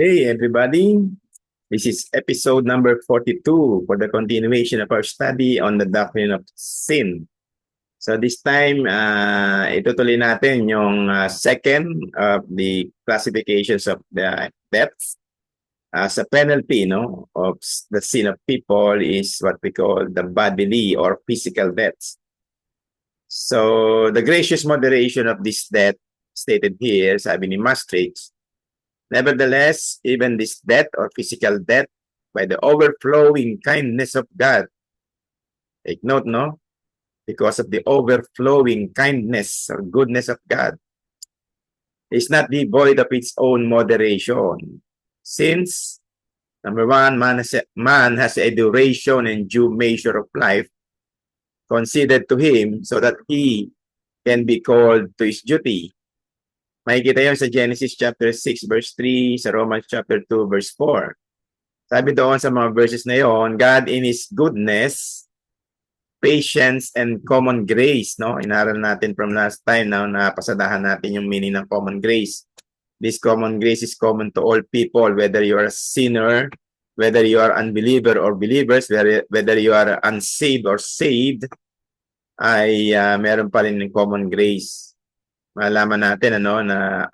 Hey everybody, this is episode number 42 for the continuation of our study on the doctrine of sin. So this time, itutuloy natin yung second of the classifications of the deaths. As a penalty of the sin of people is what we call the bodily or physical deaths. So the gracious moderation of this death stated here, sabi ni Maastricht, nevertheless, even this death or physical death, by the overflowing kindness of God, take note, no? Because of the overflowing kindness or goodness of God, is not devoid of its own moderation. Since, number one, man has a duration and due measure of life conceded to him so that he can be called to his duty. Makikita yun sa Genesis chapter 6 verse 3, sa Romans chapter 2 verse 4. Sabi doon sa mga verses na yon, God in His goodness, patience, and common grace, no? Inaral natin from last time, no? Napasadahan natin yung meaning ng common grace. This common grace is common to all people, whether you are a sinner, whether you are unbeliever or believers, whether you are unsaved or saved, ay meron pa rin ng common grace. Malaman natin na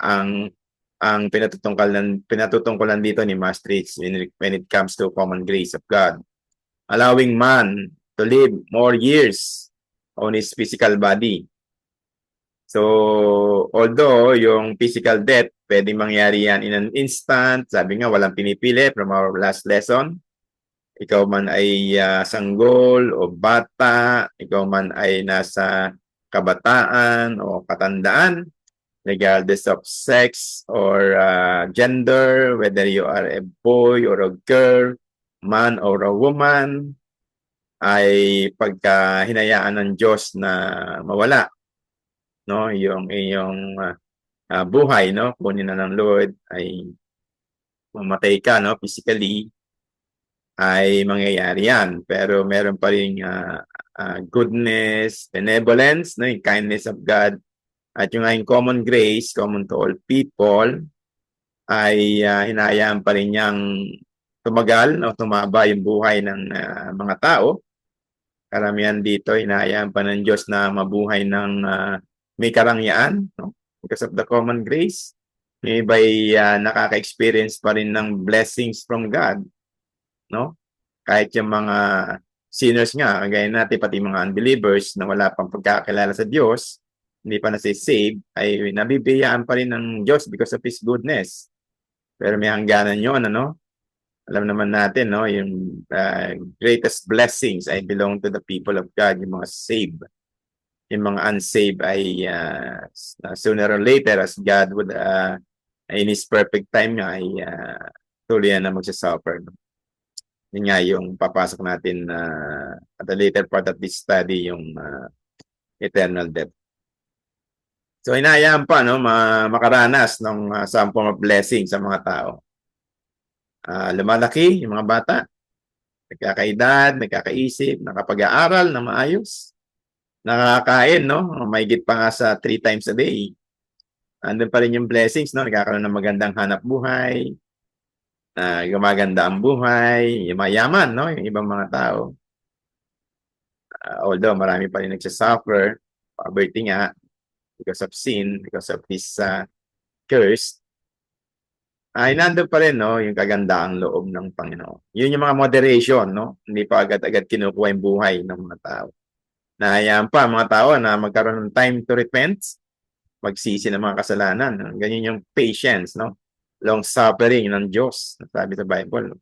ang pinatutungkulan dito ni Maastricht when it comes to common grace of God, allowing man to live more years on his physical body. So although yung physical death pwedeng mangyari yan in an instant, sabi nga walang pinipili from our last lesson. Ikaw man ay sanggol o bata, ikaw man ay nasa kabataan o katandaan, regardless of sex or gender, whether you are a boy or a girl, man or a woman, ay pagka hinayaan ng Diyos na mawala, no, yung iyong buhay, no, kunin na ng Lord, ay mamatay ka, no, physically, ay mangyayari yan. Pero meron pa rin goodness, benevolence, no, yung kindness of God, at yung aking common grace, common to all people, ay hinahayaan pa rin niyang tumagal o tumaba yung buhay ng mga tao. Karamihan dito, hinahayaan pa ng Diyos na mabuhay ng may karangyaan, no? Because of the common grace. May iba'y nakaka-experience pa rin ng blessings from God, no? Kahit yung mga sinners nga, kagaya natin, pati mga unbelievers na wala pang pagkakilala sa Diyos, hindi pa nasi-save, ay nabibiyaan pa rin ng Diyos because of His goodness. Pero may hangganan yun, ano? Alam naman natin, no? Yung greatest blessings ay belong to the people of God, yung mga saved. Yung mga unsaved ay sooner or later, as God would, in His perfect time nga, ay tuloy na magsasuffer. No? Yun nga yung papasok natin at the later part of this study, yung eternal death. So hinahayaan pa makaranas ng some form of blessing sa mga tao. Lumalaki yung mga bata, nagkakaedad, nagkakaisip, nakapag-aaral na maayos, nakakain, no? Mahigit pa nga sa 3 times a day. Andun pa rin yung blessings, no? Nagkakaroon ng magandang hanap buhay, gumaganda ang buhay, yung mayaman, no? Yung ibang mga tao. Although marami pa rin nagsasuffer, poverty nga, because of sin, because of this curse, ay nandun pa rin, no, yung kagandaang loob ng Panginoon. Yun yung mga moderation, no? Hindi pa agad-agad kinukuha yung buhay ng mga tao. Nahayaan pa mga tao na magkaroon ng time to repent, magsisi ng mga kasalanan. Ganyan yung patience, no? Long suffering ng Diyos, sabi sa Bible.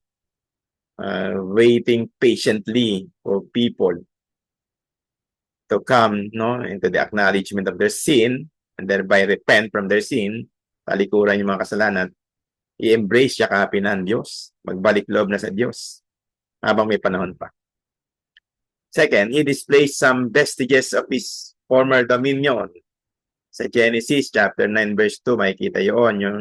Waiting patiently for people to come, no, into the acknowledgement of their sin and thereby repent from their sin, talikuran yung mga kasalanan, i-embrace yakapin ng Diyos, magbalik loob na sa Diyos habang may panahon pa. Second, He displays some vestiges of His former dominion. Sa Genesis chapter 9 verse 2, makikita yun, yung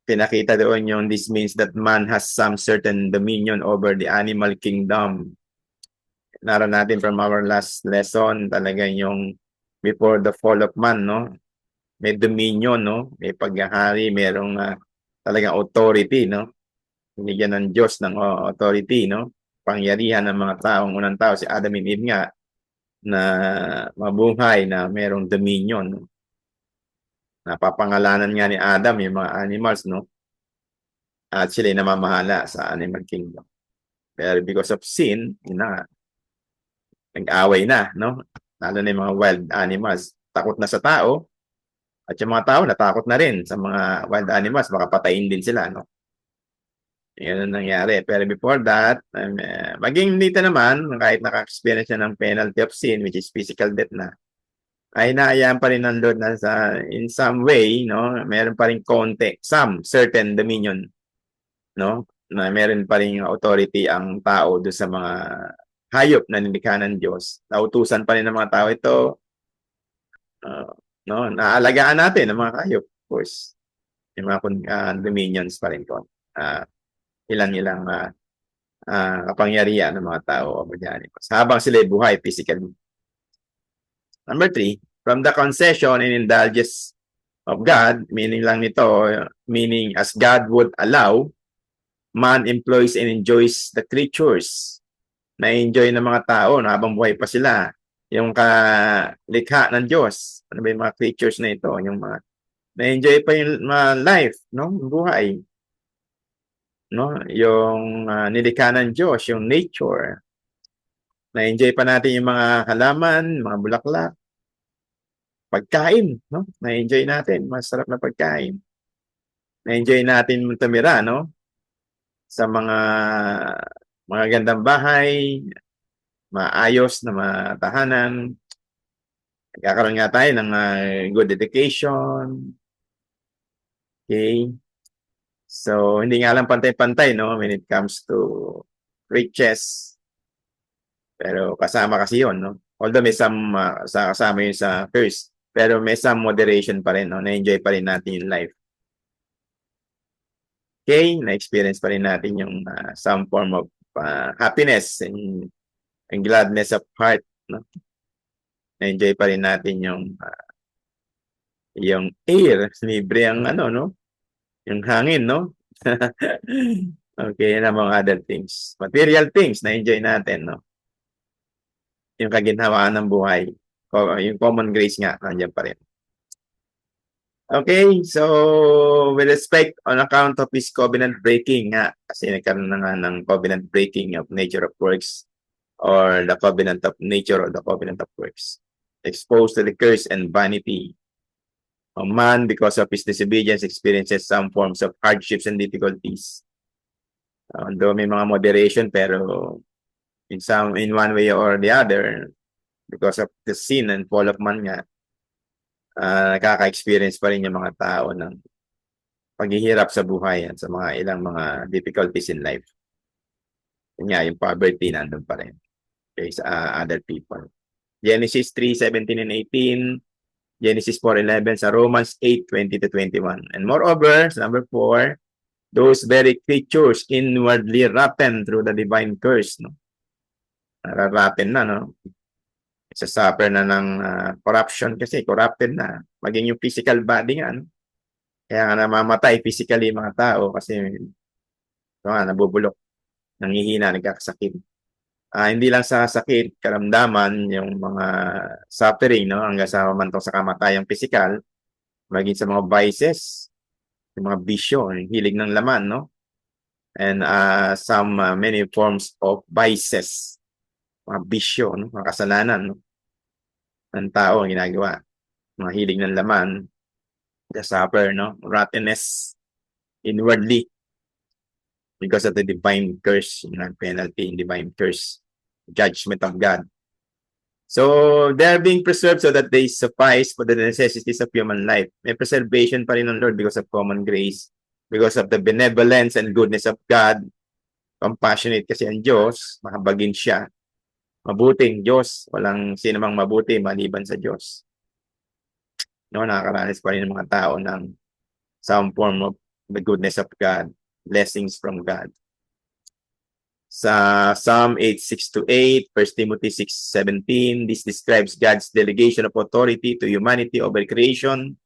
pinakita doon yung this means that man has some certain dominion over the animal kingdom. Naroon natin from our last lesson, talaga yung before the fall of man, no? may dominion, no? May paghahari, merong talagang authority, no? Binigyan ng Diyos ng authority, no? Pangyarihan ng mga taong unang tao, si Adam and Eve nga, na mabuhay na merong dominion, no? Napapangalanan nga ni Adam yung mga animals, no? At sila namamahala sa animal kingdom. Pero because of sin, yun na, nag-away na, no? Lalo na yung mga wild animals, takot na sa tao, at yung mga tao natakot na rin sa mga wild animals, baka patayin din sila, no? Yun ang nangyari. Pero before that, maging dito naman, kahit naka-experience na ng penalty of sin, which is physical death na, ay inaayaan pa rin ng Lord na in some way, no, meron pa rin konti, some certain dominion, no, na meron pa rin authority ang tao doon sa mga hayop na nilikha ng Diyos. Nautusan pa rin ng mga tao ito, no, naalagaan natin ang mga hayop, of course. Yung mga dominions pa rin ko. Ilang kapangyarihan ng mga tao o habang sila buhay physically. Number 3, from the concession and indulgence of God, meaning lang nito, meaning as God would allow, man employs and enjoys the creatures. Na-enjoy ng mga tao na habang buhay pa sila. Yung kalikha ng Diyos. Ano ba yung mga creatures na ito? Yung mga na-enjoy pa yung life, no? Buhay. No? Yung nilikha ng Diyos, yung nature. Na-enjoy pa natin yung mga halaman, mga bulaklak. Pagkain, no? Na-enjoy natin, masarap na pagkain. Na-enjoy natin tumira, no? Sa mga gandang bahay, maayos na matahanan. Nagkakaroon nga tayo ng good education. Okay? So, hindi nga lang pantay-pantay, no? When it comes to riches. Pero kasama kasi yun, no? Although may some, kasama yun sa curse. Pero may some moderation pa rin, no? Na-enjoy pa rin natin yung life. Okay? Na-experience pa rin natin yung some form of happiness and gladness of heart, no? Na-enjoy pa rin natin yung air, libre ang no? Yung hangin, no? Okay, yan ang mga other things. Material things na-enjoy natin, no? Yung kaginhawaan ng buhay. Yung common grace nga, nandiyan pa rin. Okay, so with respect on account of his covenant breaking nga, kasi nagkaroon na nga ng covenant breaking of nature of works or the covenant of nature or the covenant of works. Exposed to the curse and vanity. A man, because of his disobedience, experiences some forms of hardships and difficulties. Although may mga moderation, pero in one way or the other, because of the sin and fall of man nga, nakaka-experience pa rin yung mga tao ng paghihirap sa buhay at sa mga ilang mga difficulties in life. Yun nga, yung poverty nandun pa rin sa other people. Genesis 3:17 and 18, Genesis 4:11, sa Romans 8:20-21. And moreover, number 4, those very creatures inwardly rotten through the divine curse, no? Nararaten na, no? Suffer na ng corruption kasi corrupted na. Maging yung physical body nga, no? Kaya nga namamatay physically mga tao kasi nabubulok, nanghihina, nagkakasakit. Hindi lang sa sakit, karamdaman, yung mga suffering, no? Hanggang sa mamantong sa kamatayang physical, maging sa mga vices, yung mga bisyo, yung hilig ng laman, no? And many forms of vices, mga bisyo, no? Mga kasalanan, no? Ng tao ang ginagawa. Mga hilig ng laman, the suffer, no? Rottenness inwardly because of the divine curse, penalty in divine curse, judgment of God. So, they're being preserved so that they suffice for the necessities of human life. May preservation pa rin ng Lord because of common grace, because of the benevolence and goodness of God. Compassionate kasi ang Diyos, mahabagin siya. Mabuting Diyos, walang sino mang mabuti maliban sa Diyos. No, nakakaranas pa rin ng mga tao ng some form of the goodness of God, blessings from God. Sa Psalm 8:6-8, 1 Timothy 6:17, this describes God's delegation of authority to humanity over creation.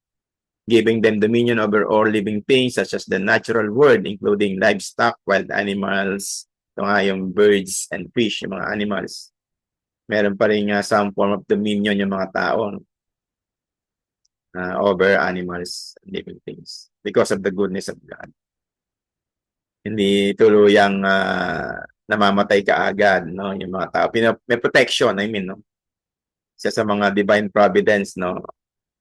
giving them dominion over all living things such as the natural world, including livestock, wild animals, ito nga yung birds and fish, yung mga animals. Meron pa rin some form of dominion yung mga tao over animals and living things because of the goodness of God. Hindi tuluyang namamatay kaagad, no, yung mga tao. May protection, I mean, no? Isa sa mga divine providence, no?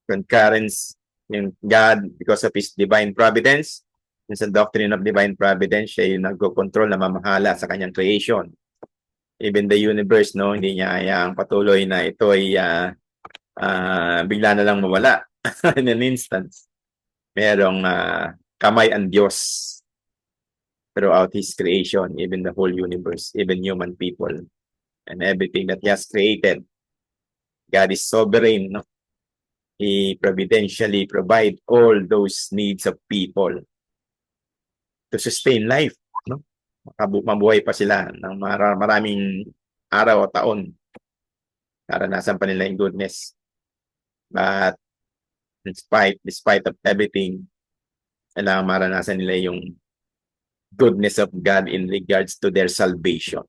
Concurrence yung God, because of His divine providence, yung sa doctrine of divine providence, siya yung nagko-control, namamahala sa kanyang creation. Even the universe, no, hindi niya hayang patuloy na ito ay bigla na lang mawala in an instance. Merong kamay ang Diyos throughout His creation, even the whole universe, even human people, and everything that He has created. God is sovereign, no? He providentially provide all those needs of people to sustain life, no? Mabuhay pa sila ng maraming araw o taon. Naranasan pa nila yung goodness. But despite of everything, kailangan maranasan nila yung goodness of God in regards to their salvation.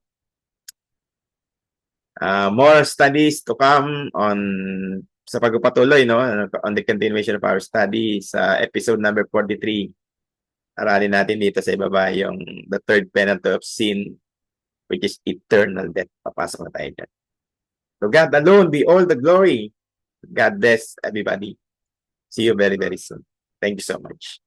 More studies to come on sa pagpapatuloy, no, on the continuation of our study sa episode number 43. Aralin natin dito sa ibaba yung the third penalty of sin, which is eternal death. Papasok na tayo dyan. So God alone be all the glory. God bless everybody. See you very, very soon. Thank you so much.